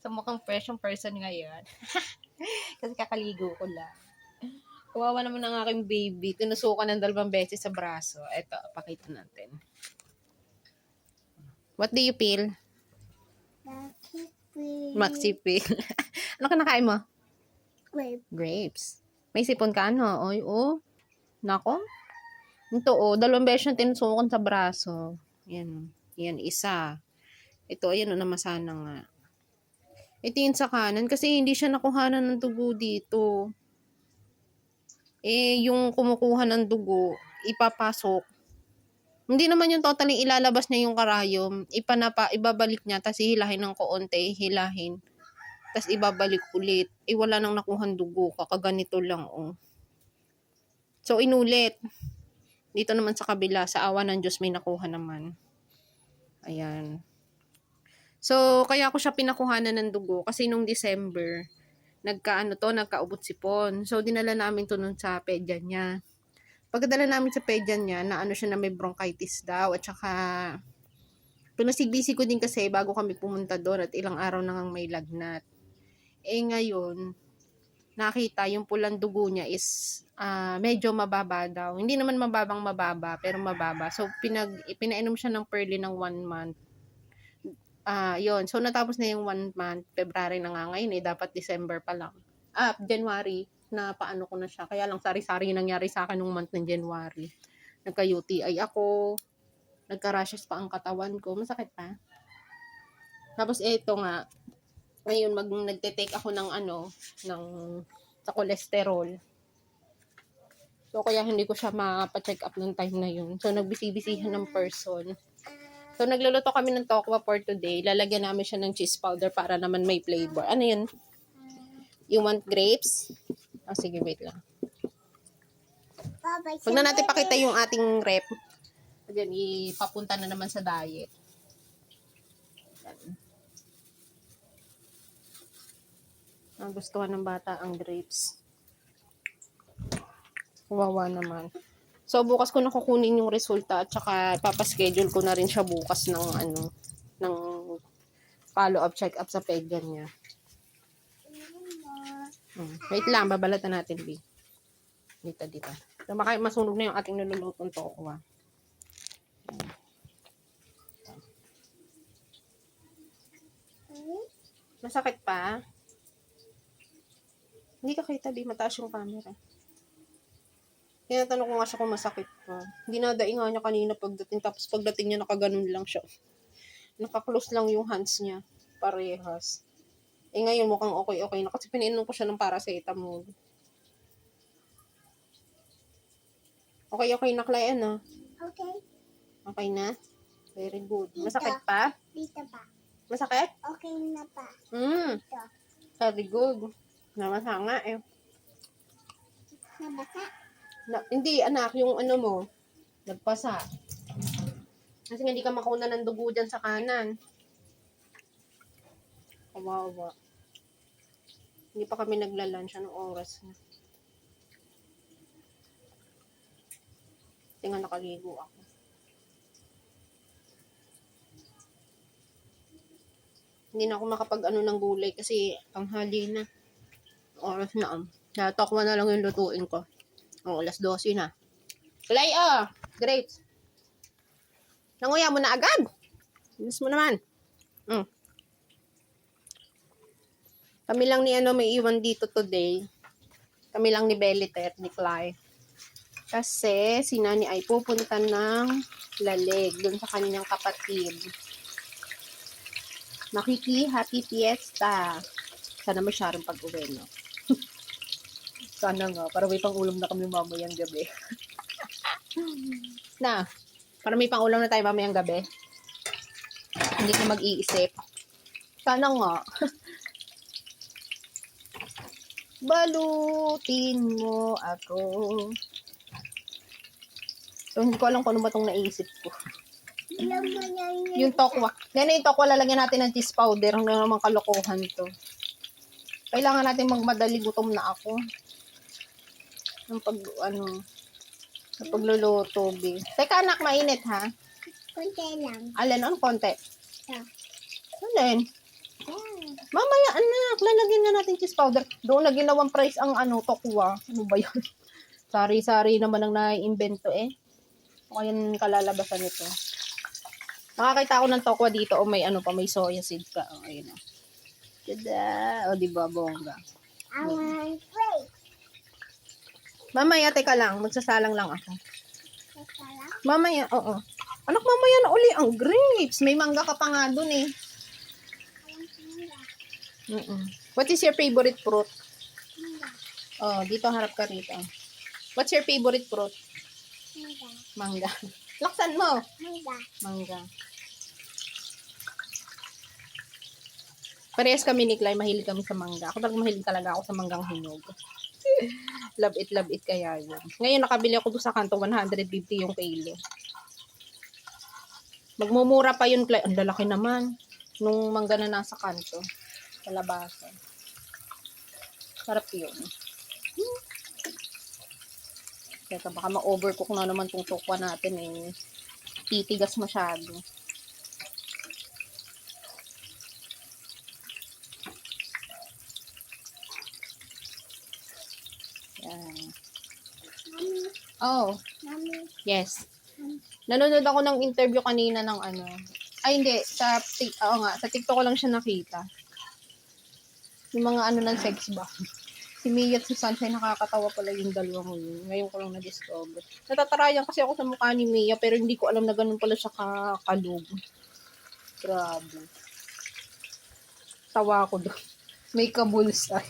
So, mukhang fresh yung person ngayon. Kasi kakaligo ko lang. Kawawa naman ang aking baby. Tinusukan ng 2 beses sa braso. Eto, pakita natin. What do you feel? Maxi feel. Ano ka nakain mo? Grapes. May sipon ka, no? Oy, oh. Nako. Ito, oh. 2 beses yung tinusukan sa braso. Yan. Yan, isa. Ito, ayan, namasana nga. Ito yun sa kanan kasi hindi siya nakuhanan ng dugo dito. Yung kumukuha ng dugo, ipapasok. Hindi naman yung totally ilalabas niya yung karayom. Ibabalik niya, tapos hihilahin ng kaunti, hilahin. Tapos ibabalik ulit. Wala nang nakuhan dugo, kakaganito lang, oh. So, inulit. Dito naman sa kabila, sa awa ng Diyos, may nakuha naman. Ayan. So, kaya ako siya pinakuhanan ng dugo kasi nung December, nagkaubot sipon. So, dinala namin to nun sa pedya niya. Pagkadala namin sa pedya niya, na siya na may bronchitis daw. At saka, pinasigbisi ko din kasi bago kami pumunta doon at ilang araw nang may lagnat. Ngayon, nakita yung pulang dugo niya is medyo mababa daw. Hindi naman mababa, pero mababa. So, pinainom siya ng Pearly ng 1 month. Yun. So, natapos na yung 1 month. February na nga ngayon dapat December pa lang. January, na paano ko na siya. Kaya lang sari-sari nangyari sa akin nung month ng January. Nagka-UTI ako. Nagka-rashes pa ang katawan ko. Masakit pa. Tapos ito nga, ngayon nagte-take ako ng sa cholesterol. So, kaya hindi ko siya mapa-check up ng time na yun. So, nagbisi-bisihan ng person. So, nagluluto kami ng tokwa for today. Lalagyan namin siya ng cheese powder para naman may flavor. Ano yun? You want grapes? Sige, wait lang. Huwag na natin pakita yung ating rep. Diyan, ipapunta na naman sa diet. Ang gustuhan ng bata ang grapes. Wawa naman. So, bukas ko na kukunin yung resulta at saka papaschedule ko na rin siya bukas ng follow-up check-up sa pedya niya. Wait lang, babalatan natin, B. Dito. So, baka masunog na yung ating nilulutong tokwa. Masakit pa? Hindi ka kita, B. Mataas yung camera. Tinatanong ko nga siya kung masakit pa. Dinadaing nga niya kanina pagdating. Tapos pagdating niya, nakaganon lang siya. Naka-close lang yung hands niya. Parehas. Ngayon mukhang okay na. Kasi pinainom ko siya ng paracetamol. Okay na, Clay, ano? Okay. Okay na? Very good. Masakit pa? Dito pa. Masakit? Okay na pa. Dito. Very good. Namasa nga eh. Nabasa? Hindi, anak, yung mo, nagpasa. Kasi hindi ka makuna ng dugo dyan sa kanan. Kawawa. Hindi pa kami nagla-lunch. Anong oras na? Kasi nga nakaligo ako. Hindi na ako makapag ng gulay kasi tanghali na. Oras na. Tokwa na lang yung lutuin ko. Alas 12 na. Kulay, grapes. Nanguya mo na agad. Bilis mo naman. Kami lang ni may iwan dito today. Kami lang ni Beliter, ni Clay. Kasi si Nani ay pupunta ng Laleg dun sa kanyang kapatid. Happy Fiesta. Sana masyarong pag-uwi, no? Sana nga, para may pang-ulam na kami mamayang gabi. Para may pang-ulam na tayo mamayang gabi. Hindi ka mag-iisip. Sana nga. Balutin mo ako. So, hindi ko alam kung ano ba itong naisip ko. Yung tokwa. Ganyan yung tokwa, lalagyan natin ng cheese powder. Hanggang naman kalokohan to. Kailangan natin magmadali, gutom na ako. Yung sa pagluluto, B. Teka, anak, mainit, ha? Konti lang. Alin, konti? Yeah. Alin? Mamaya, anak, lalagyan na natin cheese powder. Doon na ginawang price ang tokwa. Ano ba yun? Sari-sari naman ang naiimbento eh. O kaya kalalabasan nito. Nakakita ako ng tokwa dito o may may soya seed ka. O, ayun o. Tada! O, diba, bongga. I want grapes. Mamaya, teka lang. Magsasalang lang ako. Masala. Mamaya, oo. Anak, mamaya na uli ang grapes. May mangga ka pa nga dun eh. What is your favorite fruit? Oh, dito harap ka rito. What's your favorite fruit? Mangga. Laksan mo. Mangga. Parehas kami ni Clay, mahilig kami sa mangga. Ako mahilig talaga ako sa manggang hinog. Love it kaya yun. Ngayon nakabili ako doon sa kanto, 150 yung kilo. Magmumura pa yun, Clay. Ang lalaki naman. Nung mangga na nasa kanto. Sa labasan. Sarap yun. Teka, baka ma-overcook na naman tong tokwa natin eh. Titigas masyado. Yan. Oh, Mommy. yes. Nanonood ako ng interview kanina ng Ay, hindi. Oo nga. Sa TikTok ko lang siya nakita. Yung mga ng sex ba. Si Mia at si Sunshine, nakakatawa pala yung dalawang yun. Ngayon ko lang na-discover. Natatarayan kasi ako sa mukha ni Mia, pero hindi ko alam na ganun pala siya kakalog. Grabe. Tawa ko doon. May ka-bullseye.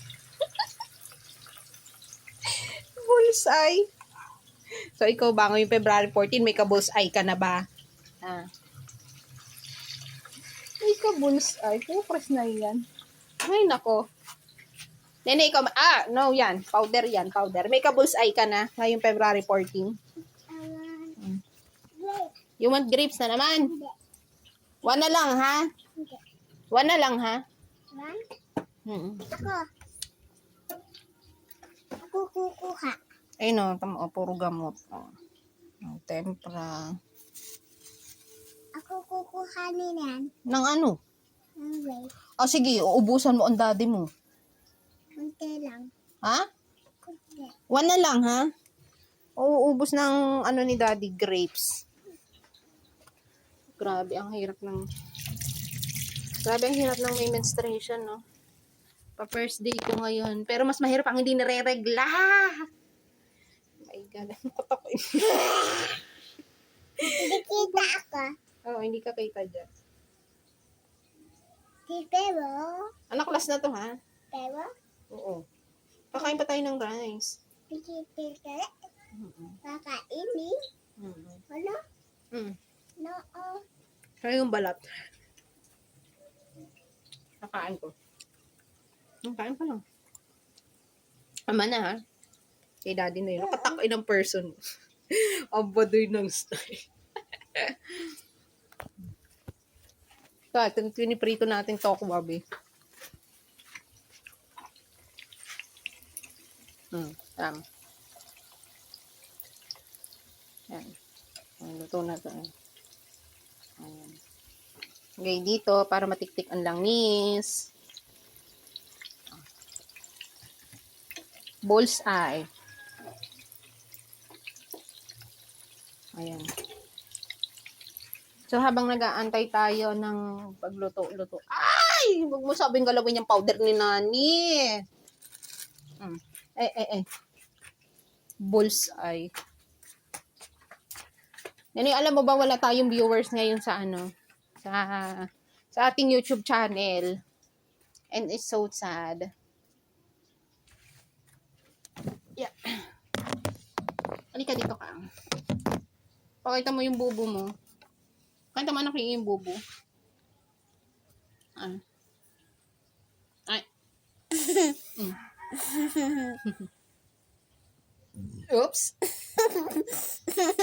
Bullseye. So, ikaw ba ngayong February 14, may ka-bullseye ka na ba? Ha? May ka-bullseye. Pupres na yan. Ay, nako. Nene, ikaw, no, yan. Powder yan, powder. May ka-bullseye ka na ngayong February 14. Grapes. You want grapes na naman? Hindi. One na lang, ha? Hindi. One na lang, ha? One. Hmm. Ako kukuha. Ay, no. Puro gamot. Tempra. Ako kukuha niyan. Nang ano? Ng grapes. Sige. Uubusan mo ang daddy mo. Kunti lang. Ha? Kunti. One na lang, ha? Uubos ng ni daddy, grapes. Grabe, ang hirap ng may menstruation, no? Pa first day ko ngayon. Pero mas mahirap ang hindi nire-regla. My God, ano ko ako? Hindi kita ako. Oo, hindi ka kita dyan. Pero. Anak, class na to, ha? Pero. Oo. Kakain pa tayo ng rice. Pero. Kakainin. Ano? No. Kaya yung balat. Kakain ko. Kain pa lang. Ama na, ha? Kay daddy na yun. Nakatakay ng person. Abadoy ng style. Ito, piniprito natin tokwa, babe. Tama. Yan. Luto na ito. Ayan. Okay, dito, para matiktik ang langis. Bullseye. Ayan. So, habang nag-aantay tayo ng pagluto-luto. Ay! Huwag mo sabing galawin yung powder ni Nani. Bullseye. Nani, alam mo ba wala tayong viewers ngayon sa sa ating YouTube channel. And it's so sad. Yeah. Halika dito ka. Pakita mo yung bubo mo. Pakita mo anak yung bubo. Ay. Oops.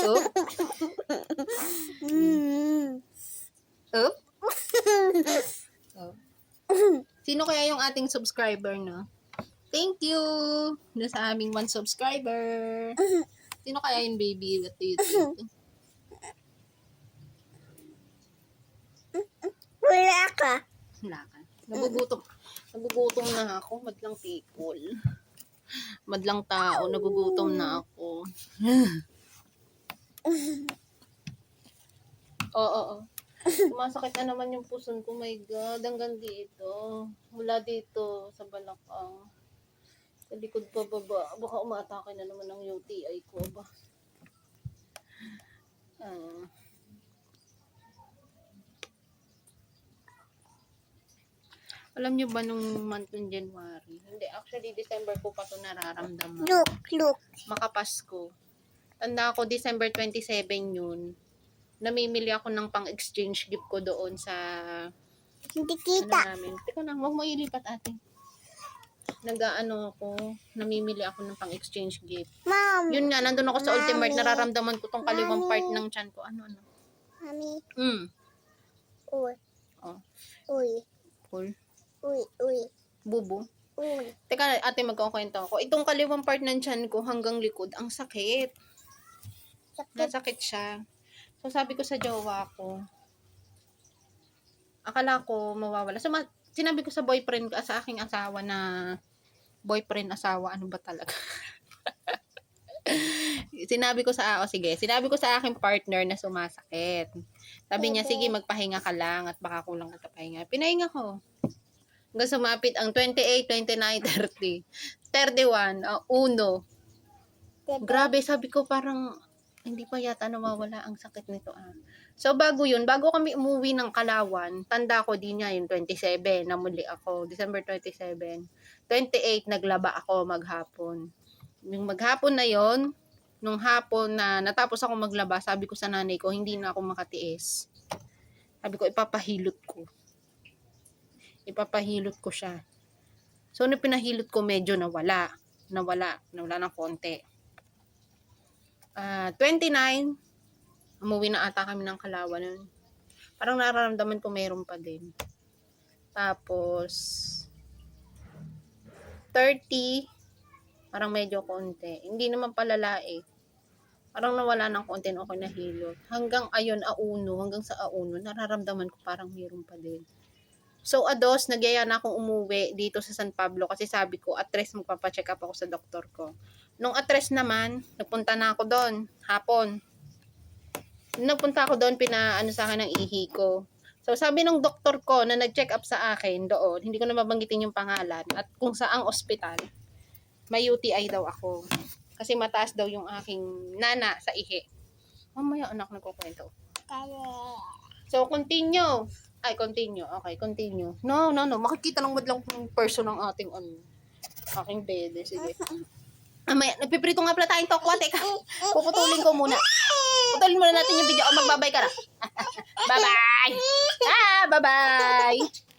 Oop. Oop. Sino kaya yung ating subscriber, no? Thank you na sa aming 1 subscriber. Sino kaya yung baby? What do you think? Wala ka. Wala ka. Nagugutom na ako. Madlang people. Madlang tao. Nagugutom na ako. Oo. Sumasakit na naman yung puson ko. My God. Hanggang dito. Mula dito sa balakang. Sa likod pa baba. Baka umaatake na naman ng UTI ko ba. Alam nyo ba nung month ng January? Hindi, actually December ko pa to nararamdaman. Look. Makapasko. Tanda ako December 27 yun. Namimili ako ng pang-exchange gift ko doon sa Hindi kita. namin. Teka lang, huwag mo ilipat ate. Ako, namimili ako ng pang-exchange gift. Mom. Yun nga, nandun ako sa Ultimart, Mami. nararamdaman ko tong kaliwang Mami. part ng tiyan ko. Ano? Mami. Oh, Uy. cool. Uy. Bubo. Uy. Teka, ate, magkukwento ako. Itong kaliwang part ng tiyan ko hanggang likod, ang sakit. Sakit. Nasakit siya. So, sabi ko sa jowa ko, akala ko mawawala. So, sinabi ko sa boyfriend ko, sa aking asawa na, asawa, ano ba talaga? Sinabi ko sa aking partner na sumasakit. Sabi niya, sige, magpahinga ka lang at baka kulang ka sa pahinga. Pinahinga ko. Hanggang sumapit ang 28, 29, 30, 31, 1. Grabe, sabi ko parang hindi pa yata nawawala ang sakit nito. So, bago kami umuwi ng Kalawan, tanda ko din niya yung 27, namuli ako, December 27. 28, naglaba ako maghapon. Yung maghapon na yon, nung hapon na natapos ako maglaba, sabi ko sa nanay ko, hindi na ako makatiis. Sabi ko, ipapahilot ko siya. So, nung pinahilot ko, medyo nawala ng konti. 29, umuwi na ata kami ng Kalawan nun. Parang nararamdaman ko mayroon pa din. Tapos, 30, parang medyo konti. Hindi naman palala eh. Parang nawala ng konti na ako nahilot. Hanggang hanggang sa A1, nararamdaman ko parang mayroon pa din. So, A2, nagyaya na akong umuwi dito sa San Pablo kasi sabi ko, A3, magpapacheck up ako sa doktor ko. Nung A3 naman, nagpunta na ako doon, hapon. Nagpunta ako doon, pinaano sa akin ng ihi ko. So, sabi ng doktor ko na nag-check up sa akin doon, hindi ko na mabanggitin yung pangalan, at kung saang ospital, may UTI daw ako. Kasi mataas daw yung aking nana sa ihi. Mamaya anak nagkukwento. So, continue. Okay, continue. No. Makikita lang madlang person ng ating aking bede. Sige. Mamaya, nagpiprito nga pala tayong tokwa. Teka, puputulin ko muna. Putulin muna natin yung video. Magbabay ka na. Bye-bye. Bye-bye.